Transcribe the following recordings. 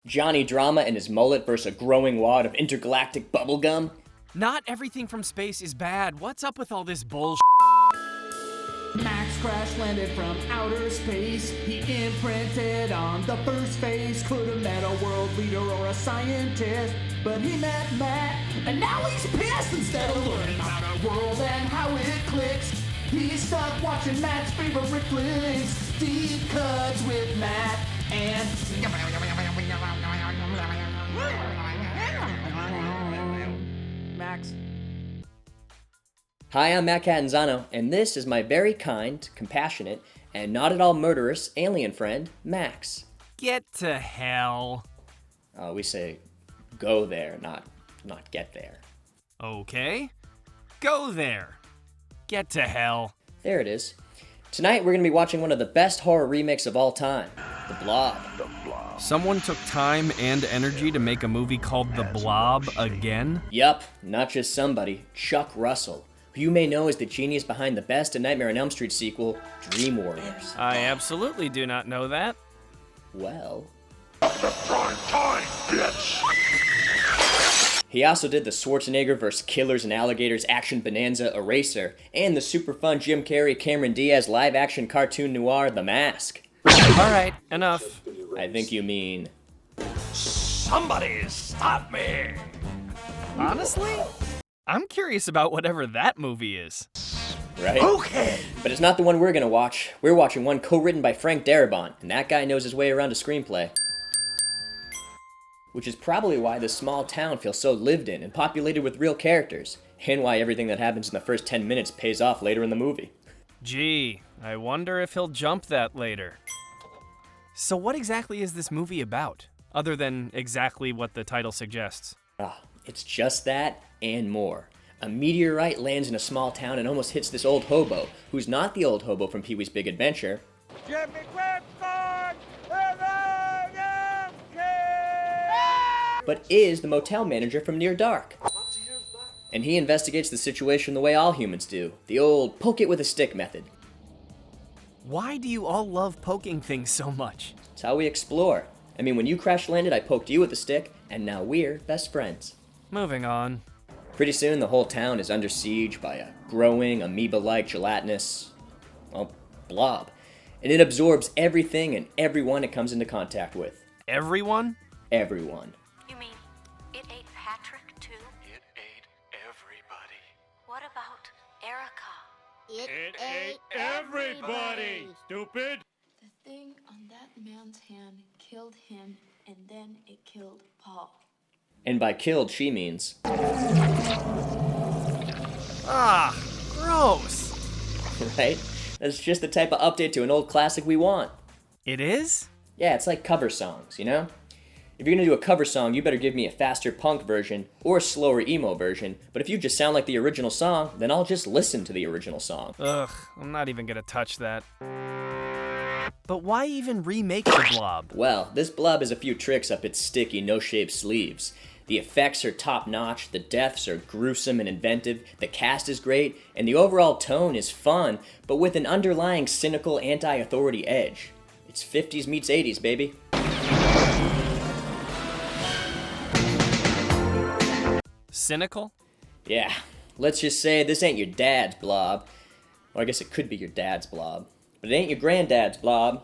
Johnny Drama and his mullet versus a growing wad of intergalactic bubblegum? Not everything from space is bad. What's up with all this bullshit? Max crash landed from outer space. He imprinted on the first face. Could have met a world leader or a scientist, but he met Matt, and now he's pissed. Instead of learning about our world and how it clicks, he's stuck watching Matt's favorite flicks. Deep cuts with Matt and Max. Hi, I'm Matt Catanzano, and this is my very kind, compassionate, and not at all murderous alien friend, Max. Get to hell. We say go there, not get there. Okay. Go there. Get to hell. There it is. Tonight we're going to be watching one of the best horror remakes of all time, The Blob. Someone took time and energy to make a movie called The Blob again? Yup, not just somebody, Chuck Russell, who you may know as the genius behind the best A Nightmare on Elm Street sequel, Dream Warriors. I absolutely do not know that. Well, The prime time, bitch! he also did the Schwarzenegger vs. Killers and Alligators action bonanza Eraser, and the super fun Jim Carrey Cameron Diaz live-action cartoon noir The Mask. Alright, enough. I think you mean... Somebody stop me! Honestly? I'm curious about whatever that movie is. Right? Okay! But it's not the one we're gonna watch. We're watching one co-written by Frank Darabont, and that guy knows his way around a screenplay. Which is probably why this small town feels so lived in and populated with real characters, and why everything that happens in the first 10 minutes pays off later in the movie. Gee, I wonder if he'll jump that later. So what exactly is this movie about, other than exactly what the title suggests? It's just that, and more. A meteorite lands in a small town and almost hits this old hobo, who's not the old hobo from Pee-wee's Big Adventure, but is the motel manager from Near Dark. And he investigates the situation the way all humans do, the old poke it with a stick method. Why do you all love poking things so much? It's how we explore. I mean, when you crash landed, I poked you with a stick, and now we're best friends. Moving on. Pretty soon, the whole town is under siege by a growing, amoeba-like, gelatinous, well, blob. And it absorbs everything and everyone it comes into contact with. Everyone? Everyone. You mean it ate Patrick, too? It ate everybody. What about Erica? It ate everybody, stupid! The thing on that man's hand killed him, and then it killed Paul. And by killed, she means... Ah, gross. Right? That's just the type of update to an old classic we want. It is? Yeah, it's like cover songs, you know? If you're gonna do a cover song, you better give me a faster punk version or a slower emo version, but if you just sound like the original song, then I'll just listen to the original song. Ugh, I'm not even gonna touch that. But why even remake the Blob? Well, this blob has a few tricks up its sticky, no-shape sleeves. The effects are top-notch, the deaths are gruesome and inventive, the cast is great, and the overall tone is fun, but with an underlying cynical anti-authority edge. It's 50s meets 80s, baby. Cynical? Yeah, let's just say this ain't your dad's blob. Or I guess it could be your dad's blob. But it ain't your granddad's blob.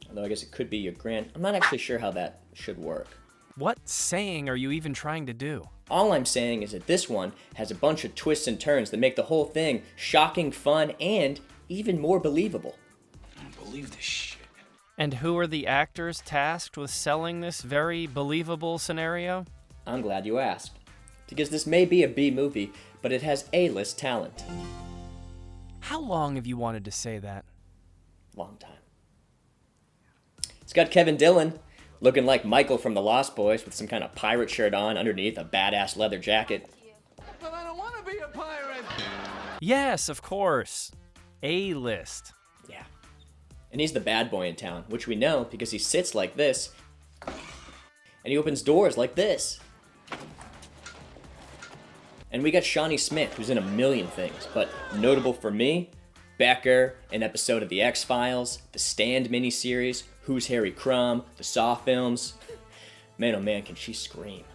Although I guess it could be your I'm not actually sure how that should work. What saying are you even trying to do? All I'm saying is that this one has a bunch of twists and turns that make the whole thing shocking, fun, and even more believable. I don't believe this shit. And who are the actors tasked with selling this very believable scenario? I'm glad you asked. Because this may be a B movie, but it has A-list talent. How long have you wanted to say that? Long time. It's got Kevin Dillon, looking like Michael from The Lost Boys with some kind of pirate shirt on underneath a badass leather jacket. But I don't want to be a pirate. Yes, of course. A-list. Yeah. And he's the bad boy in town, which we know because he sits like this, and he opens doors like this. And we got Shawnee Smith, who's in a million things, but notable for me, Becker, an episode of The X-Files, the Stand miniseries, Who's Harry Crumb, the Saw films. Man, oh man, can she scream.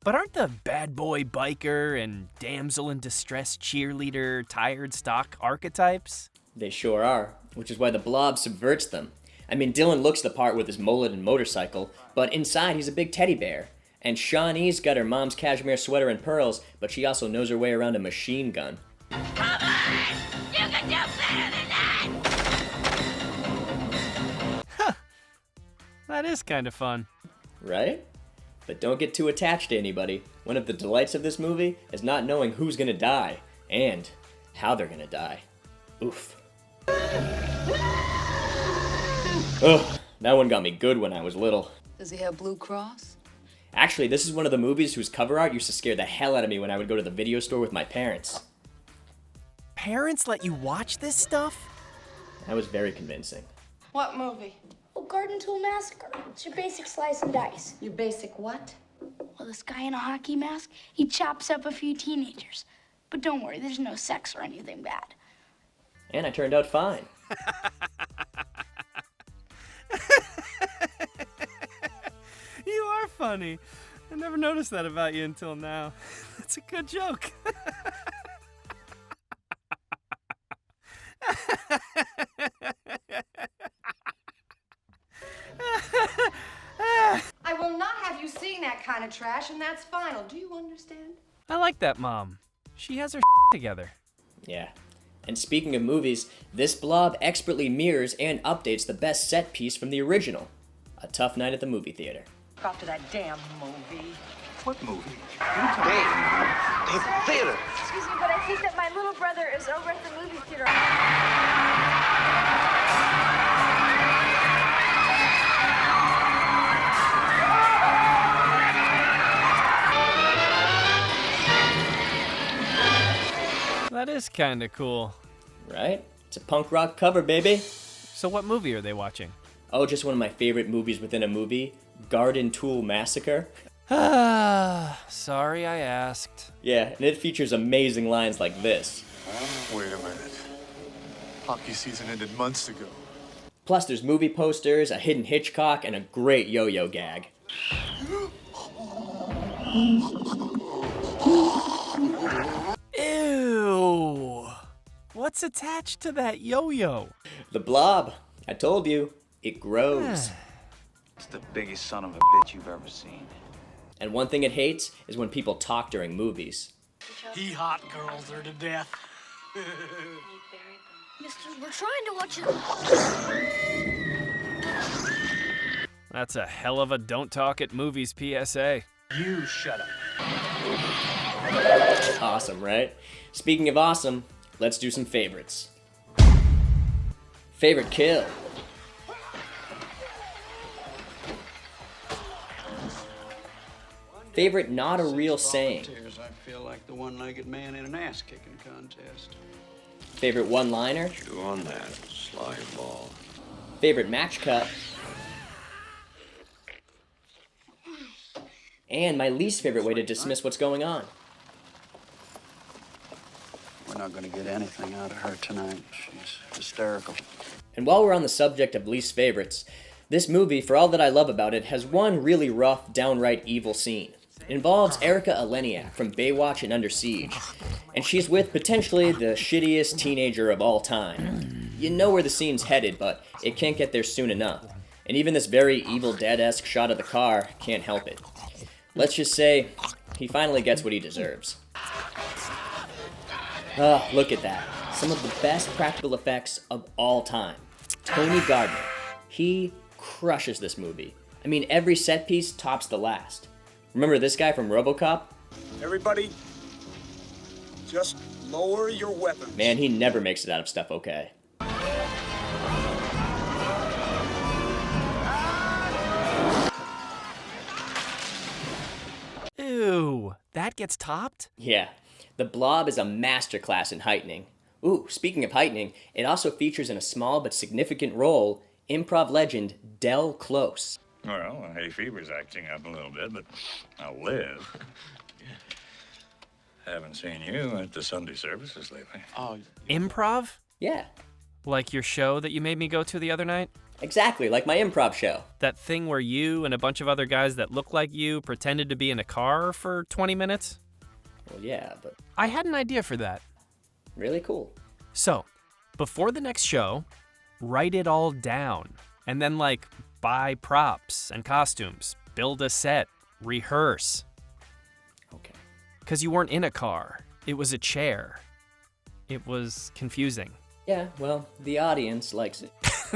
But aren't the bad boy biker and damsel in distress cheerleader tired stock archetypes? They sure are, which is why the Blob subverts them. I mean, Dylan looks the part with his mullet and motorcycle, but inside he's a big teddy bear. And Shawnee's got her mom's cashmere sweater and pearls, but she also knows her way around a machine gun. Come on! You can do better than that! That is kind of fun. Right? But don't get too attached to anybody. One of the delights of this movie is not knowing who's gonna die, and how they're gonna die. Oof. Ugh, that one got me good when I was little. Does he have Blue Cross? Actually, this is one of the movies whose cover art used to scare the hell out of me when I would go to the video store with my parents. Parents let you watch this stuff? That was very convincing. What movie? Oh, Garden Tool Massacre. It's your basic slice and dice. Your basic what? Well, this guy in a hockey mask, he chops up a few teenagers. But don't worry, there's no sex or anything bad. And I turned out fine. You are funny. I never noticed that about you until now. That's a good joke. I will not have you seeing that kind of trash, and that's final. Do you understand? I like that mom. She has her together. Yeah. And speaking of movies, this Blob expertly mirrors and updates the best set piece from the original. A Tough Night at the Movie Theater. Got to that damn movie. What movie? Dave, theater. Excuse me, but I think that my little brother is over at the movie theater. That is kind of cool. Right? It's a punk rock cover, baby. So what movie are they watching? Oh, just one of my favorite movies within a movie, Garden Tool Massacre. Sorry I asked. Yeah, and it features amazing lines like this. Wait a minute. Hockey season ended months ago. Plus there's movie posters, a hidden Hitchcock, and a great yo-yo gag. Ew! What's attached to that yo-yo? The Blob. I told you, it grows. It's the biggest son of a bitch you've ever seen. And one thing it hates is when people talk during movies. He hot girls her to death. Mister, we're trying to watch it. That's a hell of a don't talk at movies PSA. You shut up. Awesome, right? Speaking of awesome, let's do some favorites. Favorite kill. Favorite not a real saying. I feel like the one-legged man in an ass-kicking contest. Favorite one-liner. Chew on that, slime ball. Favorite match cut. And my least favorite way to dismiss what's going on. We're not going to get anything out of her tonight. She's hysterical. And while we're on the subject of least favorites, this movie, for all that I love about it, has one really rough, downright evil scene. It involves Erika Eleniak from Baywatch and Under Siege, and she's with potentially the shittiest teenager of all time. You know where the scene's headed, but it can't get there soon enough. And even this very Evil Dead-esque shot of the car can't help it. Let's just say, he finally gets what he deserves. Ah, look at that. Some of the best practical effects of all time. Tony Gardner. He crushes this movie. I mean, every set piece tops the last. Remember this guy from RoboCop? Everybody, just lower your weapons. Man, he never makes it out of stuff okay. Ew, that gets topped? Yeah, The Blob is a masterclass in heightening. Ooh, speaking of heightening, it also features in a small but significant role improv legend Del Close. Well, hay fever's acting up a little bit, but I'll live. Haven't seen you at the Sunday services lately. Oh, Improv? Yeah, Like your show that you made me go to the other night? exactly, like my improv show. That thing where you and a bunch of other guys that look like you pretended to be in a car for 20 minutes? Well, yeah, but I had an idea for that. really cool. So, before the next show, write it all down. And then, like, buy props and costumes, build a set, rehearse. Okay. Because you weren't in a car, it was a chair. It was confusing. Yeah, well, the audience likes it.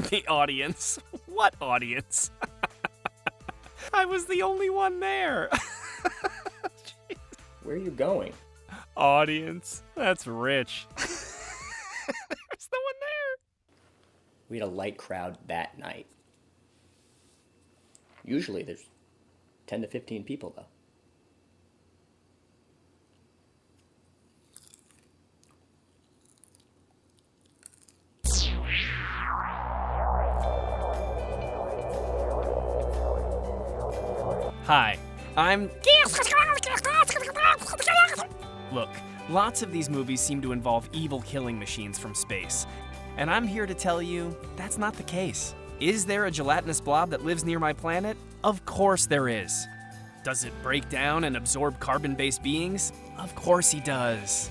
The audience? What audience? I was the only one there. Where are you going? Audience? That's rich. There's no one there. We had a light crowd that night. Usually there's 10 to 15 people, though. Hi, I'm... Look, lots of these movies seem to involve evil killing machines from space. And I'm here to tell you, that's not the case. Is there a gelatinous blob that lives near my planet? Of course there is. Does it break down and absorb carbon-based beings? Of course he does.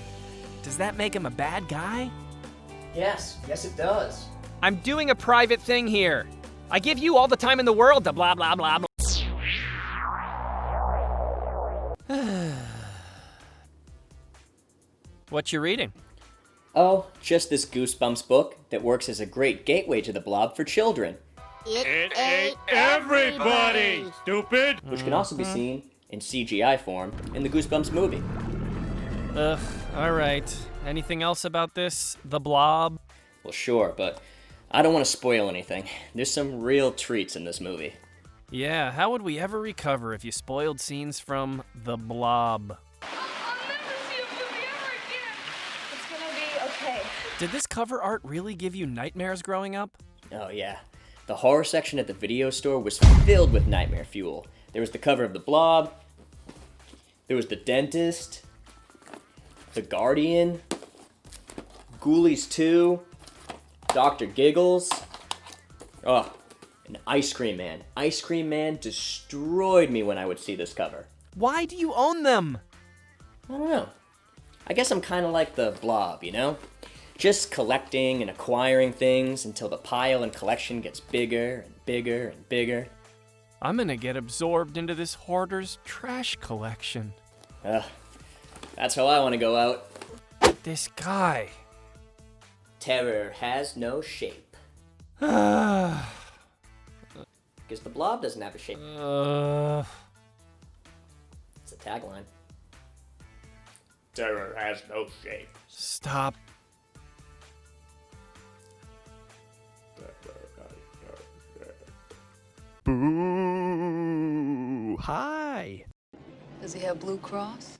Does that make him a bad guy? Yes it does. I'm doing a private thing here. I give you all the time in the world to blah, blah, blah, blah. What you reading? Oh, just this Goosebumps book that works as a great gateway to the blob for children. It ate everybody, stupid! Which can also be seen in CGI form in the Goosebumps movie. Ugh, alright. Anything else about this? The Blob? Well, sure, but I don't want to spoil anything. There's some real treats in this movie. Yeah, how would we ever recover if you spoiled scenes from The Blob? Did this cover art really give you nightmares growing up? Oh, yeah. The horror section at the video store was filled with nightmare fuel. There was the cover of The Blob, there was The Dentist, The Guardian, Ghoulies 2, Dr. Giggles. Oh, and Ice Cream Man. Ice Cream Man destroyed me when I would see this cover. Why do you own them? I don't know. I guess I'm kind of like the Blob, you know? Just collecting and acquiring things until the pile and collection gets bigger and bigger and bigger. I'm gonna get absorbed into this hoarder's trash collection. That's how I want to go out. This guy. Terror has no shape. Because the Blob doesn't have a shape. It's a tagline. Terror has no shape. Stop. Boo! Hi. Does he have Blue Cross?